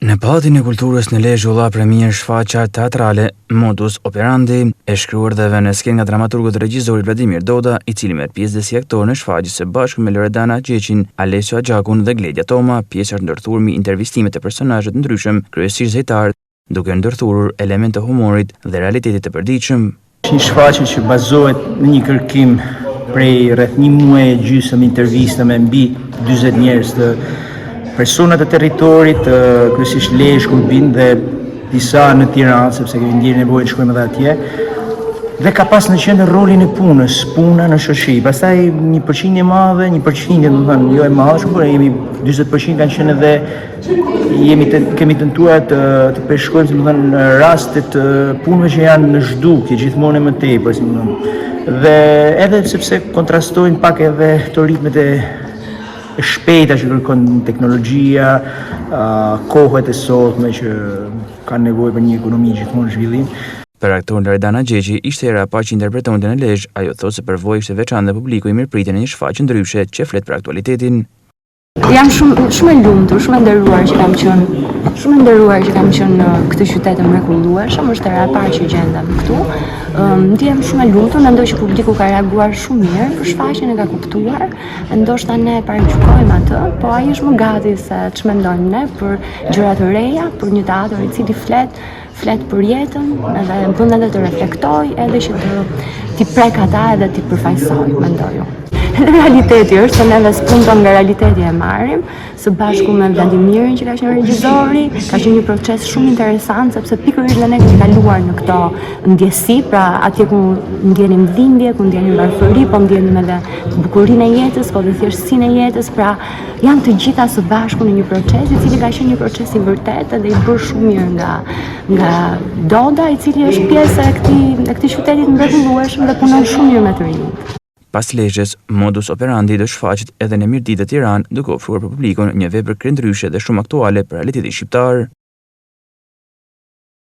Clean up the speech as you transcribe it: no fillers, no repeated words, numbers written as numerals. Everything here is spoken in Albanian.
Në Pallatin e Kulturës në Lezhë u dha premier shfaqja teatrale Modus Operandi, e shkruar dhe vënë skenë nga dramaturgu dhe regjisorit Vladimir Doda, i cili merr pjesë dhe si aktor në shfaqje së bashku me Loredana Gjeqin, Alessio Agjakun dhe Gledia Toma. Pjesa është ndërthurur mbi intervistimet e personazhe të ndryshëm, kryesisht zejtar, duke ndërthurur elemente humorit dhe realitetit të përditshëm. Është një shfaqje që bazohet në një kërkim prej rreth një muaji e gjysmë intervista me mbi 40 njerëz të personat e territorit, kryesisht Lezhë, Kurbin dhe disa në Tiranë, sepse kemi ndjerë nevojë të shkojmë edhe atje. Dhe ka pas në qendër rolin e punës, puna në shoqëri. Pastaj një përqindje e madhe, domethënë jo e madhe shumë, por jemi 40% kanë qenë edhe kemi tentuar të përshkojmë domethënë në rastet të punëve që janë në zhdukje gjithmonë më tepër, dhe edhe sepse kontrastojnë pak edhe këto ritmet e shpejta që kërkon teknologjia, kohët e sotme që kanë nevojë për një ekonomi gjithmonë zhvillim. Për aktorin Loredana Gjeqi ishte hera e parë që interpretonte në Lezhë. Ajo thotë se përvojë ishte veçantë dhe publiku i mirëpritej në një shfaqje ndryshe që flet për aktualitetin. Jam shumë e lumtur, shumë e nderuar që kam qenë në këtë qytet të mrekullueshëm. Është hera e parë që gjendem këtu. Ndihem shumë e lumtur, mendoj që publiku ka reaguar shumë mirë për shfaqjen, e ka kuptuar. Ndoshta ne paragjykojmë atë, po ai është më gati se ç'mendojmë ne për gjëra të reja, për një teatër i cili flet për jetën, edhe bën edhe të reflektoj, edhe që t'i prek ata edhe t'i përfaqësoj, mendoj unë. Realiteti është se neve spunton nga realiteti e marrim, së bashku me Vladimirin që ka qenë regjizori, ka qenë një proces shumë interesant, sepse pikërisht dhe ne kemi kaluar në këto ndjesi, pra atje ku ndjenim dhimbje, ku ndjenim varfëri, po ndjenim edhe bukurinë e jetës, po dhe thjeshtësinë e jetës, pra janë të gjitha së bashku në një proces, i cili ka qenë një proces i vërtet dhe i bërë shumë mirë nga Doda, i cili është pjesë e këtij qyteti të mrekullueshëm dhe punon shumë mirë me të rinjt. Pas Lezhës, Modus Operandi do shfaqet edhe në Mirdita Tiranë, duke ofruar për publikun një vepër krendryshe dhe shumë aktuale për realitetin shqiptar.